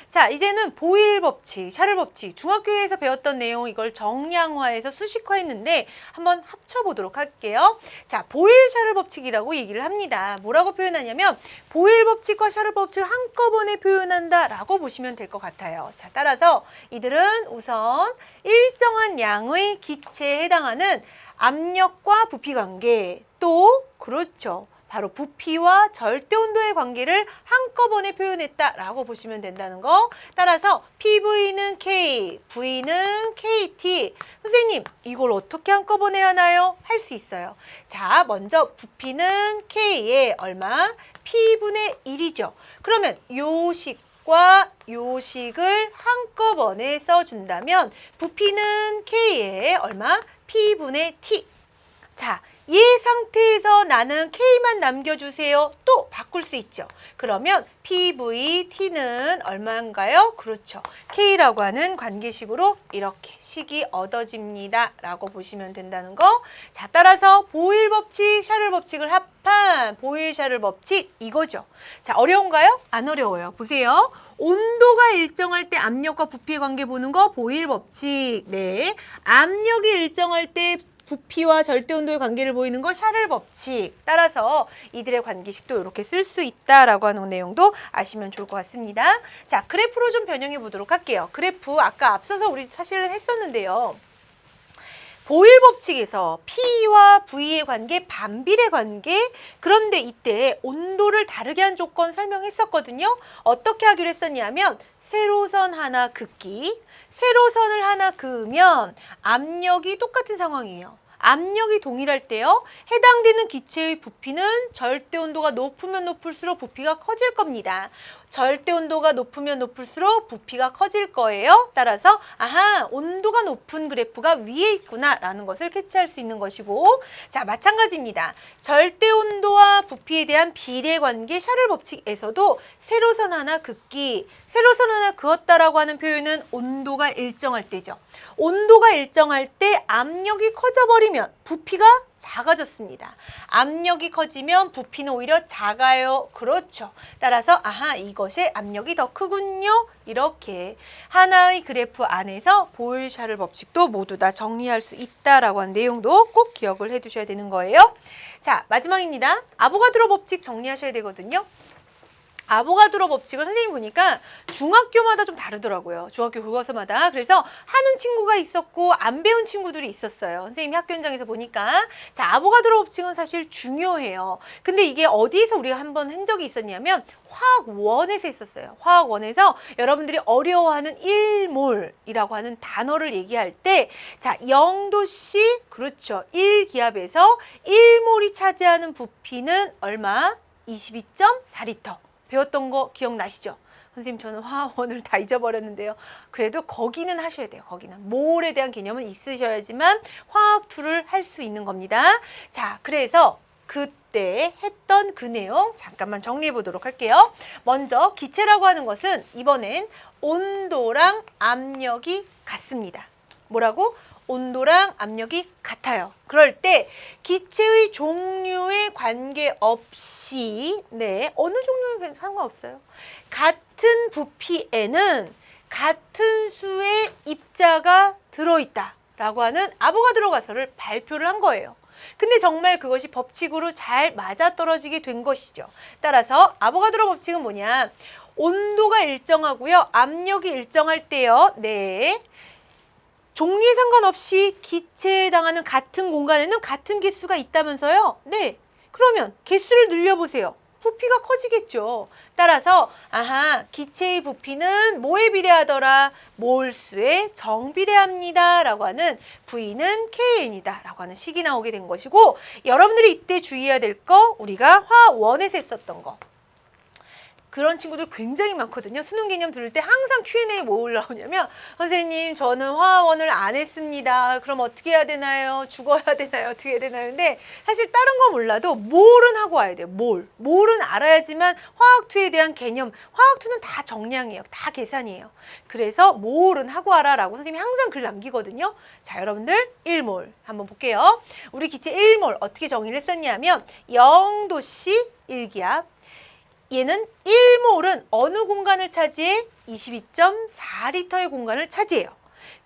자, 이제는 보일 법칙, 샤를 법칙, 중학교에서 배웠던 내용 이걸 정량화해서 수식화했는데 한번 합쳐보도록 할게요. 자, 보일 샤를 법칙이라고 얘기를 합니다. 뭐라고 표현하냐면 보일 법칙과 샤를 법칙을 한꺼번에 표현한다라고 보시면 될 것 같아요. 자, 따라서 이들은 우선 일정한 양의 기체에 해당하는 압력과 부피 관계, 또 그렇죠. 바로 부피와 절대 온도의 관계를 한꺼번에 표현했다라고 보시면 된다는 거. 따라서 PV는 K, V는 KT. 선생님, 이걸 어떻게 한꺼번에 하나요? 할 수 있어요. 자, 먼저 부피는 K에 얼마? P분의 1이죠. 그러면 요식과 요식을 한꺼번에 써준다면 부피는 K에 얼마? P분의 T. 자, 이 상태에서 나는 K만 남겨주세요. 또 바꿀 수 있죠. 그러면 PVT는 얼마인가요? 그렇죠. K라고 하는 관계식으로 이렇게 식이 얻어집니다. 라고 보시면 된다는 거. 자, 따라서 보일 법칙, 샤를 법칙을 합한 보일 샤를 법칙 이거죠. 자, 어려운가요? 안 어려워요. 보세요. 온도가 일정할 때 압력과 부피의 관계 보는 거 보일 법칙. 네. 압력이 일정할 때 부피와 절대 온도의 관계를 보이는 거 샤를 법칙. 따라서 이들의 관계식도 이렇게 쓸 수 있다라고 하는 내용도 아시면 좋을 것 같습니다. 자, 그래프로 좀 변형해 보도록 할게요. 그래프 아까 앞서서 우리 사실은 했었는데요. 보일 법칙에서 P와 V의 관계, 반비례 관계. 그런데 이때 온도를 다르게 한 조건 설명했었거든요. 어떻게 하기로 했었냐면 세로선 하나 긋기. 세로선을 하나 그으면 압력이 똑같은 상황이에요. 압력이 동일할 때요. 해당되는 기체의 부피는 절대 온도가 높으면 높을수록 부피가 커질 겁니다. 절대 온도가 높으면 높을수록 부피가 커질 거예요. 따라서 아하, 온도가 높은 그래프가 위에 있구나 라는 것을 캐치할 수 있는 것이고, 자, 마찬가지입니다. 절대 온도와 부피에 대한 비례 관계 샤를 법칙에서도 세로선 하나 긋기, 세로선 하나 그었다라고 하는 표현은 온도가 일정할 때죠. 온도가 일정할 때 압력이 커져버리면 부피가 작아졌습니다. 압력이 커지면 부피는 오히려 작아요. 그렇죠. 따라서 아하, 이것의 압력이 더 크군요. 이렇게 하나의 그래프 안에서 보일 샤를 법칙도 모두 다 정리할 수 있다라고 하는 내용도 꼭 기억을 해두셔야 되는 거예요. 자, 마지막입니다. 아보가드로 법칙 정리하셔야 되거든요. 아보가드로 법칙을 선생님 보니까 중학교마다 좀 다르더라고요. 중학교 교과서마다. 그래서 하는 친구가 있었고 안 배운 친구들이 있었어요. 선생님이 학교 현장에서 보니까. 자, 아보가드로 법칙은 사실 중요해요. 근데 이게 어디에서 우리가 한번 한 적이 있었냐면 화학원에서 했었어요. 화학원에서 여러분들이 어려워하는 1몰이라고 하는 단어를 얘기할 때, 자, 0도씨, 그렇죠. 1기압에서 1몰이 차지하는 부피는 얼마? 22.4리터. 배웠던 거 기억나시죠? 선생님, 저는 화학원을 다 잊어버렸는데요. 그래도 거기는 하셔야 돼요. 거기는. 몰에 대한 개념은 있으셔야지만 화학2를 할 수 있는 겁니다. 자, 그래서 그때 했던 그 내용 잠깐만 정리해 보도록 할게요. 먼저 기체라고 하는 것은 이번엔 온도랑 압력이 같습니다. 뭐라고? 온도랑 압력이 같아요. 그럴 때 기체의 종류에 관계없이, 네, 어느 종류는 상관없어요. 같은 부피에는 같은 수의 입자가 들어있다라고 하는 아보가드로 가설을 발표를 한 거예요. 근데 정말 그것이 법칙으로 잘 맞아떨어지게 된 것이죠. 따라서 아보가드로 법칙은 뭐냐? 온도가 일정하고요. 압력이 일정할 때요. 네. 종류에 상관없이 기체에 해당하는 같은 공간에는 같은 개수가 있다면서요? 네. 그러면 개수를 늘려보세요. 부피가 커지겠죠. 따라서 아하, 기체의 부피는 뭐에 비례하더라? 몰수에 정비례합니다. 라고 하는 V는 KN이다. 라고 하는 식이 나오게 된 것이고, 여러분들이 이때 주의해야 될 거, 우리가 화원에서 했었던 거. 그런 친구들 굉장히 많거든요. 수능 개념 들을 때 항상 Q&A 뭐 올라오냐면 선생님 저는 화원을 안 했습니다. 그럼 어떻게 해야 되나요? 죽어야 되나요? 어떻게 해야 되나요? 근데 사실 다른 거 몰라도 몰은 하고 와야 돼요. 몰은 알아야지만 화학2에 대한 개념, 화학2는 다 정량이에요. 다 계산이에요. 그래서 몰은 하고 와라 라고 선생님이 항상 글 남기거든요. 자, 여러분들 1몰 한번 볼게요. 우리 기체 1몰 어떻게 정의를 했었냐면 0도씨 1기압. 얘는 1몰은 어느 공간을 차지해? 22.4리터의 공간을 차지해요.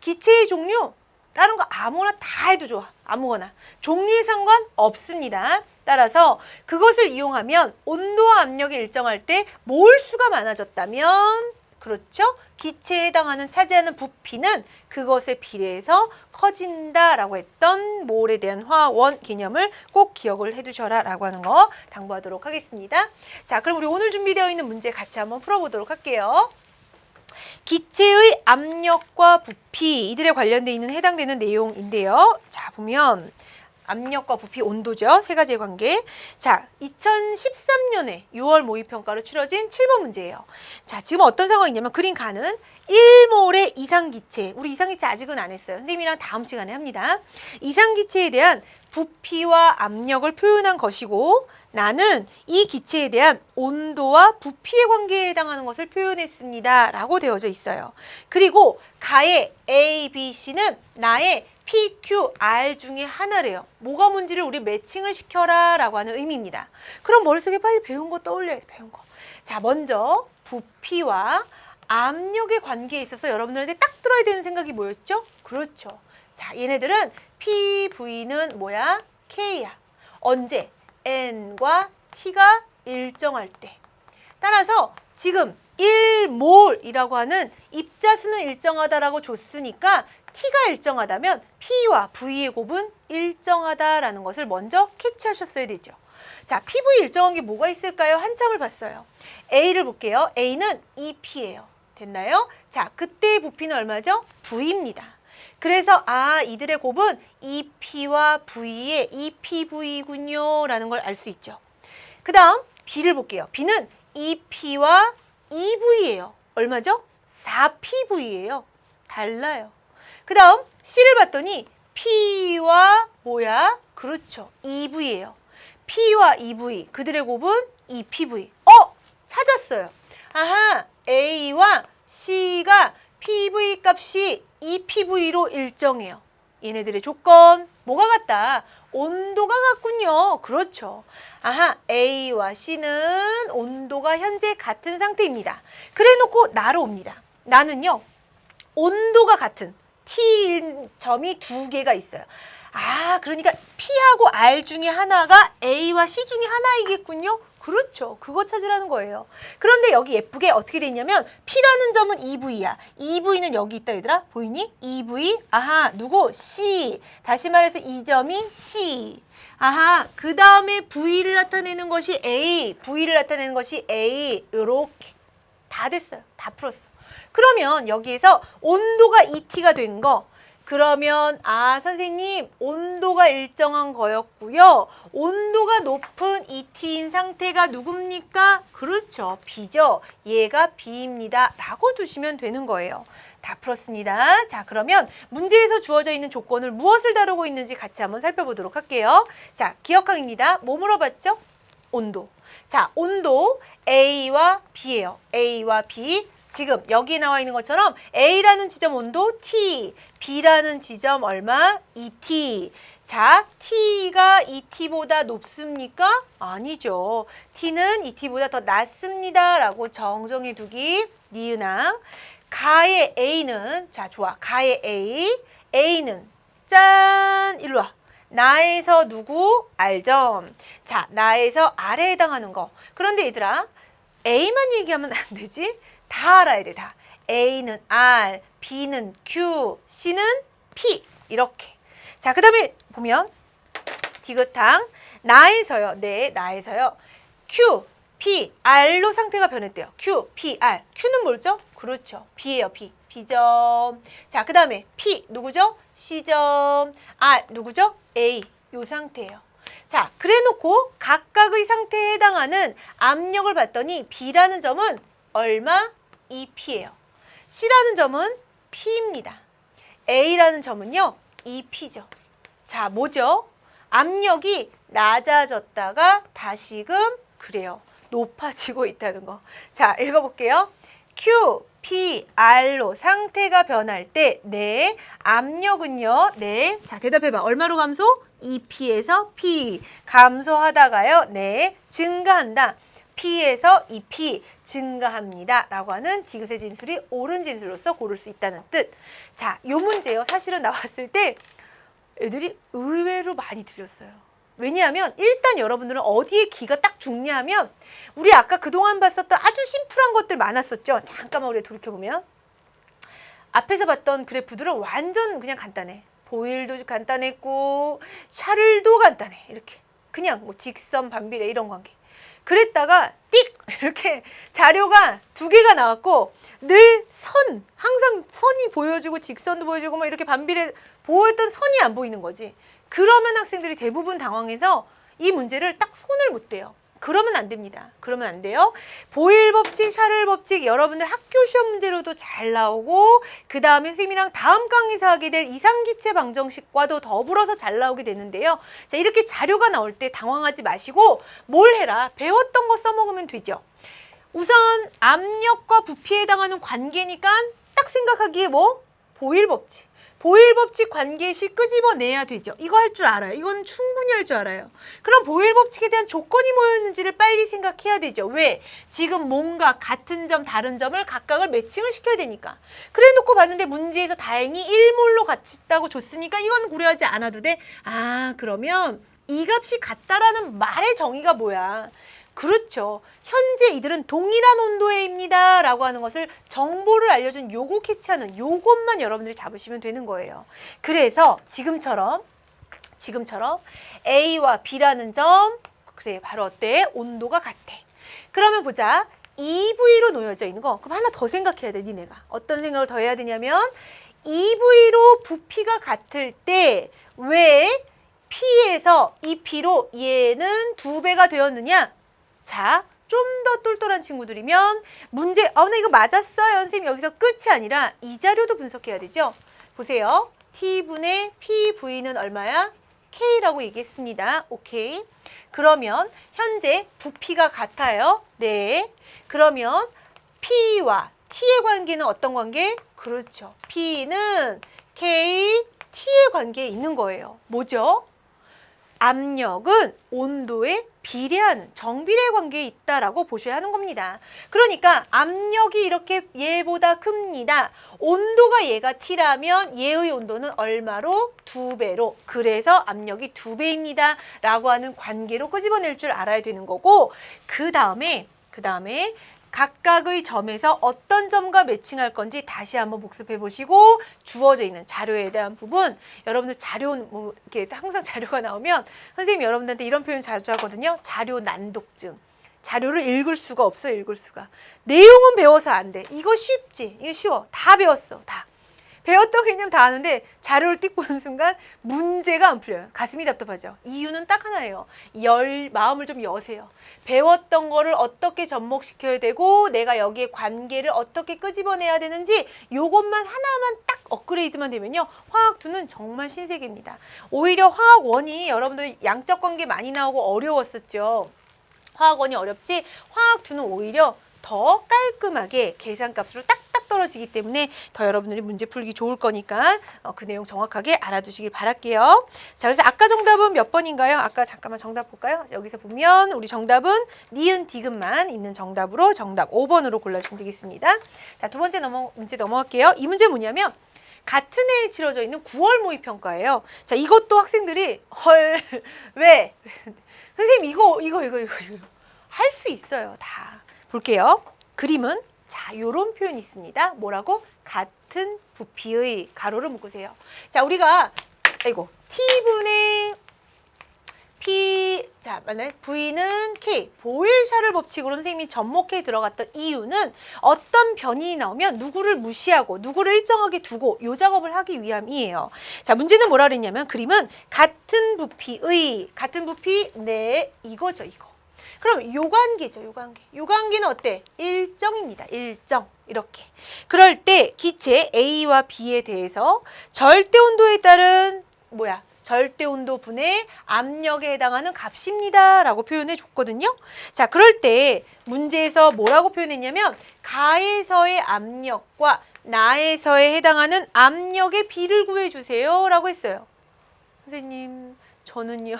기체의 종류 다른 거 아무거나 다 해도 좋아. 아무거나. 종류에 상관없습니다. 따라서 그것을 이용하면 온도와 압력이 일정할 때 몰수가 많아졌다면 그렇죠? 기체에 해당하는 차지하는 부피는 그것에 비례해서 커진다라고 했던 몰에 대한 화원 개념을 꼭 기억을 해두셔라 라고 하는 거 당부하도록 하겠습니다. 자, 그럼 우리 오늘 준비되어 있는 문제 같이 한번 풀어보도록 할게요. 기체의 압력과 부피 이들에 관련되어 있는 해당되는 내용인데요. 자, 보면 압력과 부피, 온도죠. 세 가지의 관계. 자, 2013년에 6월 모의평가로 치러진 7번 문제예요. 자, 지금 어떤 상황이냐면 그린 가는 1몰의 이상기체. 우리 이상기체 아직은 안 했어요. 선생님이랑 다음 시간에 합니다. 이상기체에 대한 부피와 압력을 표현한 것이고 나는 이 기체에 대한 온도와 부피의 관계에 해당하는 것을 표현했습니다. 라고 되어져 있어요. 그리고 가의 A, B, C는 나의 P, Q, R 중에 하나래요. 뭐가 뭔지를 우리 매칭을 시켜라 라고 하는 의미입니다. 그럼 머릿속에 빨리 배운 거 떠올려야 돼. 배운 거. 자, 먼저 부피와 압력의 관계에 있어서 여러분들한테 딱 들어야 되는 생각이 뭐였죠? 그렇죠. 자, 얘네들은 PV는 뭐야? K야. 언제? N과 T가 일정할 때. 따라서 지금 1몰이라고 하는 입자수는 일정하다라고 줬으니까 T가 일정하다면 P와 V의 곱은 일정하다라는 것을 먼저 캐치하셨어야 되죠. 자, PV 일정한 게 뭐가 있을까요? 한참을 봤어요. A를 볼게요. A는 2P예요. 됐나요? 자, 그때의 부피는 얼마죠? V입니다. 그래서 이들의 곱은 2P와 V의 2PV군요 라는 걸 알 수 있죠. 그 다음 B를 볼게요. B는 2P와 2V예요. 얼마죠? 4PV예요. 달라요. 그 다음 C를 봤더니 P와 뭐야? 그렇죠. 2V예요. P와 2V, 그들의 곱은 2PV. 찾았어요. 아하, A와 C가 PV 값이 2PV로 일정해요. 얘네들의 조건, 뭐가 같다? 온도가 같군요. 그렇죠. 아하, A와 C는 온도가 현재 같은 상태입니다. 그래 놓고 나로 옵니다. 나는요, 온도가 같은 T점이 두 개가 있어요. 그러니까 P하고 R 중에 하나가 A와 C 중에 하나이겠군요. 그렇죠. 그거 찾으라는 거예요. 그런데 여기 예쁘게 어떻게 돼 있냐면 P라는 점은 2V야. 2V는 여기 있다 얘들아. 보이니? 2V. 누구? C. 다시 말해서 이 점이 C. 그 다음에 V를 나타내는 것이 A. V를 나타내는 것이 A. 요렇게. 다 됐어요. 다 풀었어. 그러면 여기에서 온도가 2T가 된 거. 그러면 선생님 온도가 일정한 거였고요. 온도가 높은 2T인 상태가 누굽니까? 그렇죠. B죠. 얘가 B입니다. 라고 두시면 되는 거예요. 다 풀었습니다. 자, 그러면 문제에서 주어져 있는 조건을 무엇을 다루고 있는지 같이 한번 살펴보도록 할게요. 자, 기억항입니다. 뭐 물어봤죠? 온도. 자, 온도 A와 B예요. A와 B. 지금 여기 나와 있는 것처럼 A라는 지점 온도 T, B라는 지점 얼마? 2T. 자, T가 2T보다 높습니까? 아니죠. T는 2T보다 더 낮습니다. 라고 정정해 두기. 니은항. 가의 A는, 자, 좋아. 가의 A. A는, 짠! 일로 와. 나에서 누구? R점. 자, 나에서 R에 해당하는 거. 그런데 얘들아, A만 얘기하면 안 되지? 다 알아야 돼, 다. A는 R, B는 Q, C는 P. 이렇게. 자, 그 다음에 보면 디귿항. 나에서요. 네, 나에서요. Q, P, R로 상태가 변했대요. Q, P, R. Q는 뭐죠? 그렇죠. B예요, B. B점. 자, 그 다음에 P 누구죠? C점. R 누구죠? A. 요 상태예요. 자, 그래놓고 각각의 상태에 해당하는 압력을 봤더니 B라는 점은 얼마? 2P예요. C라는 점은 P입니다. A라는 점은요, 2P죠. 자, 뭐죠? 압력이 낮아졌다가 다시금 그래요. 높아지고 있다는 거. 자, 읽어볼게요. Q, P, R로 상태가 변할 때, 네, 압력은요, 네, 자, 대답해봐. 얼마로 감소? 2P에서 P. 감소하다가요, 네, 증가한다. P에서 2P 증가합니다. 라고 하는 디귿의 진술이 옳은 진술로서 고를 수 있다는 뜻. 자, 요 문제요. 사실은 나왔을 때 애들이 의외로 많이 틀렸어요. 왜냐하면 일단 여러분들은 어디에 기가 딱 죽냐면 우리 아까 그동안 봤었던 아주 심플한 것들 많았었죠. 잠깐만 우리 돌이켜보면 앞에서 봤던 그래프들은 완전 그냥 간단해. 보일도 간단했고 샤를도 간단해. 이렇게 그냥 뭐 직선, 반비례 이런 관계. 그랬다가 띡 이렇게 자료가 2개가 나왔고 늘 선, 항상 선이 보여주고 직선도 보여주고 뭐 이렇게 반비례 보였던 선이 안 보이는 거지. 그러면 학생들이 대부분 당황해서 이 문제를 딱 손을 못 대요. 그러면 안 됩니다. 그러면 안 돼요. 보일 법칙, 샤를 법칙 여러분들 학교 시험 문제로도 잘 나오고 그 다음에 선생님이랑 다음 강의에서 하게 될 이상기체 방정식과도 더불어서 잘 나오게 되는데요. 자, 이렇게 자료가 나올 때 당황하지 마시고 뭘 해라? 배웠던 거 써먹으면 되죠. 우선 압력과 부피에 해당하는 관계니까 딱 생각하기에 뭐? 보일 법칙. 보일 법칙 관계시 끄집어내야 되죠. 이거 할 줄 알아요. 이건 충분히 할 줄 알아요. 그럼 보일 법칙에 대한 조건이 뭐였는지를 빨리 생각해야 되죠. 왜? 지금 뭔가 같은 점, 다른 점을 각각을 매칭을 시켜야 되니까. 그래 놓고 봤는데 문제에서 다행히 1몰로 같다고 줬으니까 이건 고려하지 않아도 돼. 아, 그러면 이 값이 같다라는 말의 정의가 뭐야? 그렇죠. 현재 이들은 동일한 온도에입니다 라고 하는 것을 정보를 알려준 요거 캐치하는 요것만 여러분들이 잡으시면 되는 거예요. 그래서 지금처럼 A와 B라는 점 그래 바로 어때? 온도가 같아. 그러면 보자. EV로 놓여져 있는 거 그럼 하나 더 생각해야 돼 니네가. 어떤 생각을 더 해야 되냐면 EV로 부피가 같을 때 왜 P에서 EP로 얘는 2배가 되었느냐? 자, 좀 더 똘똘한 친구들이면 문제, 나 이거 맞았어요. 선생님 여기서 끝이 아니라 이 자료도 분석해야 되죠. 보세요. T분의 PV는 얼마야? K라고 얘기했습니다. 오케이. 그러면 현재 부피가 같아요. 네. 그러면 P와 T의 관계는 어떤 관계? 그렇죠. P는 K, T의 관계에 있는 거예요. 뭐죠? 압력은 온도에 비례하는 정비례 관계에 있다라고 보셔야 하는 겁니다. 그러니까 압력이 이렇게 얘보다 큽니다. 온도가 얘가 T라면 얘의 온도는 얼마로? 2배로. 그래서 압력이 2배입니다. 라고 하는 관계로 끄집어낼 줄 알아야 되는 거고 그 다음에 각각의 점에서 어떤 점과 매칭할 건지 다시 한번 복습해 보시고 주어져 있는 자료에 대한 부분 여러분들 자료 뭐 이렇게 항상 자료가 나오면 선생님이 여러분들한테 이런 표현 자주 하거든요. 자료 난독증. 자료를 읽을 수가 없어요. 읽을 수가. 내용은 배워서 안 돼. 이거 쉽지. 이거 쉬워. 다 배웠어. 다. 배웠던 개념 다 아는데 자료를 띡 보는 순간 문제가 안 풀려요. 가슴이 답답하죠. 이유는 딱 하나예요. 마음을 좀 여세요. 배웠던 거를 어떻게 접목시켜야 되고 내가 여기에 관계를 어떻게 끄집어내야 되는지 요것만 하나만 딱 업그레이드만 되면요. 화학2는 정말 신세계입니다. 오히려 화학1이 여러분들 양적 관계 많이 나오고 어려웠었죠. 화학1이 어렵지 화학2는 오히려 더 깔끔하게 계산값으로 딱딱 떨어지기 때문에 더 여러분들이 문제 풀기 좋을 거니까 그 내용 정확하게 알아두시길 바랄게요. 자, 그래서 아까 정답은 몇 번인가요? 아까 잠깐만 정답 볼까요? 여기서 보면 우리 정답은 니은 디귿만 있는 정답으로 정답 5번으로 골라주시면 되겠습니다. 자, 두 번째 문제 넘어갈게요. 이 문제 뭐냐면 같은 해에 치러져 있는 9월 모의평가예요. 자, 이것도 학생들이 헐 왜? 선생님 이거 할 수 있어요. 다. 볼게요. 그림은 자, 요런 표현이 있습니다. 뭐라고? 같은 부피의 가로를 묶으세요. 자, 우리가 T분의 만약 V는 K, 보일-샤를 법칙으로 선생님이 접목해 들어갔던 이유는 어떤 변이 나오면 누구를 무시하고 누구를 일정하게 두고 이 작업을 하기 위함이에요. 자, 문제는 뭐라 그랬냐면 그림은 같은 부피의, 같은 부피 네, 이거죠, 이거. 그럼 요 관계죠, 요 관계. 요 관계는 어때? 일정입니다, 일정. 이렇게. 그럴 때 기체 A와 B에 대해서 절대 온도에 따른 절대 온도 분의 압력에 해당하는 값입니다 라고 표현해 줬거든요. 자, 그럴 때 문제에서 뭐라고 표현했냐면 가에서의 압력과 나에서에 해당하는 압력의 비를 구해주세요 라고 했어요. 선생님, 저는요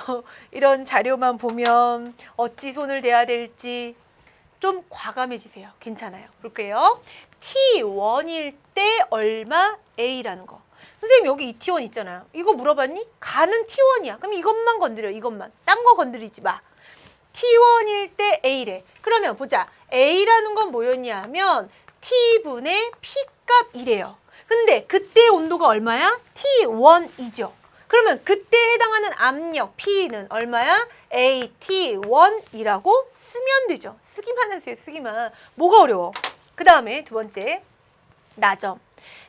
이런 자료만 보면 어찌 손을 대야 될지 좀 과감해지세요. 괜찮아요. 볼게요. T1일 때 얼마 A라는 거. 선생님 여기 이 T1 있잖아요. 이거 물어봤니? 가는 T1이야. 그럼 이것만 건드려. 이것만. 딴 거 건드리지 마. T1일 때 A래. 그러면 보자. A라는 건 뭐였냐 하면 T분의 P값이래요. 근데 그때 온도가 얼마야? T1이죠. 그러면 그때 해당하는 압력 P는 얼마야? AT1이라고 쓰면 되죠. 쓰기만 하세요. 쓰기만. 뭐가 어려워? 그 다음에 두 번째. 나점.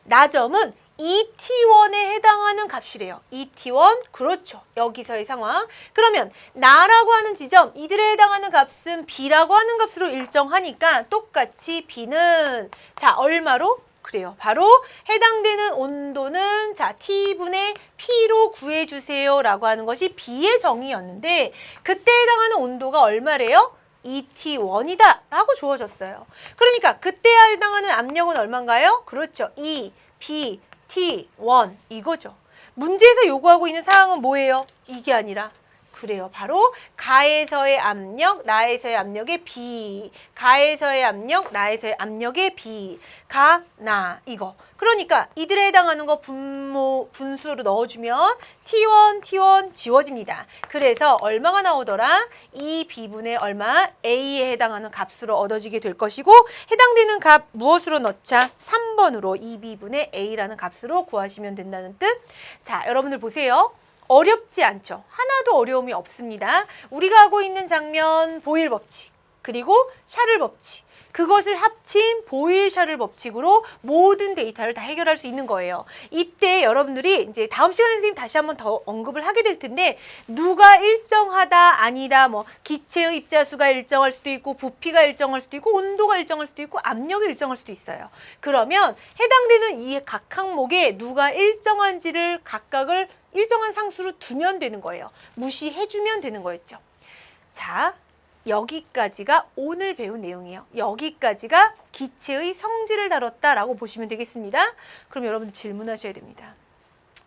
나점은 ET1에 해당하는 값이래요. ET1, 그렇죠. 여기서의 상황. 그러면 나라고 하는 지점, 이들에 해당하는 값은 B라고 하는 값으로 일정하니까 똑같이 B는 자, 얼마로? 그래요. 바로 해당되는 온도는 자, T분의 P로 구해주세요 라고 하는 것이 B의 정의였는데 그때 해당하는 온도가 얼마래요? ET1이다 라고 주어졌어요. 그러니까 그때 해당하는 압력은 얼마인가요? 그렇죠. E, B, T1 이거죠. 문제에서 요구하고 있는 사항은 뭐예요? 이게 아니라 그래요. 바로 가에서의 압력, 나에서의 압력의 B. 가에서의 압력, 나에서의 압력의 B. 가, 나 이거. 그러니까 이들에 해당하는 거 분수로 넣어주면 T1 지워집니다. 그래서 얼마가 나오더라? 이 B분의 얼마? A에 해당하는 값으로 얻어지게 될 것이고 해당되는 값 무엇으로 넣자? 3번으로 2B분의 A라는 값으로 구하시면 된다는 뜻. 자, 여러분들 보세요. 어렵지 않죠. 하나도 어려움이 없습니다. 우리가 하고 있는 장면 보일 법칙 그리고 샤를 법칙 그것을 합친 보일-샤를 법칙으로 모든 데이터를 다 해결할 수 있는 거예요. 이때 여러분들이 이제 다음 시간에 선생님 다시 한번 더 언급을 하게 될 텐데 누가 일정하다 아니다 뭐 기체의 입자수가 일정할 수도 있고 부피가 일정할 수도 있고 온도가 일정할 수도 있고 압력이 일정할 수도 있어요. 그러면 해당되는 이 각 항목에 누가 일정한지를 각각을 일정한 상수로 두면 되는 거예요. 무시해주면 되는 거였죠. 자, 여기까지가 오늘 배운 내용이에요. 여기까지가 기체의 성질을 다뤘다라고 보시면 되겠습니다. 그럼 여러분들 질문하셔야 됩니다.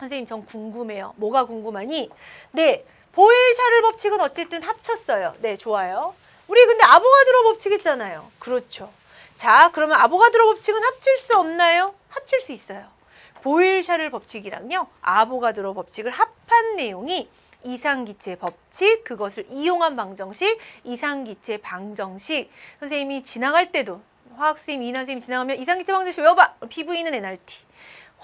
선생님, 전 궁금해요. 뭐가 궁금하니? 네, 보일-샤를 법칙은 어쨌든 합쳤어요. 네, 좋아요. 우리 근데 아보가드로 법칙 했잖아요. 그렇죠. 자, 그러면 아보가드로 법칙은 합칠 수 없나요? 합칠 수 있어요. 보일-샤를 법칙이랑요, 아보가드로 법칙을 합한 내용이 이상기체 법칙, 그것을 이용한 방정식, 이상기체 방정식. 선생님이 지나갈 때도 화학선생님, 이난선생님 지나가면 이상기체 방정식 외워봐! PV는 NRT.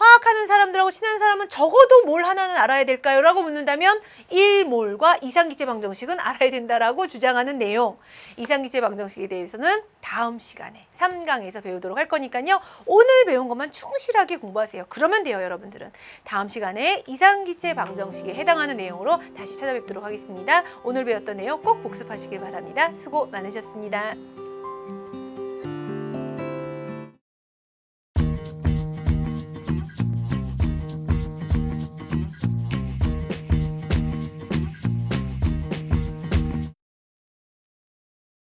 화학하는 사람들하고 친한 사람은 적어도 뭘 하나는 알아야 될까요? 라고 묻는다면 1몰과 이상기체 방정식은 알아야 된다라고 주장하는 내용. 이상기체 방정식에 대해서는 다음 시간에 3강에서 배우도록 할 거니까요. 오늘 배운 것만 충실하게 공부하세요. 그러면 돼요, 여러분들은. 다음 시간에 이상기체 방정식에 해당하는 내용으로 다시 찾아뵙도록 하겠습니다. 오늘 배웠던 내용 꼭 복습하시길 바랍니다. 수고 많으셨습니다.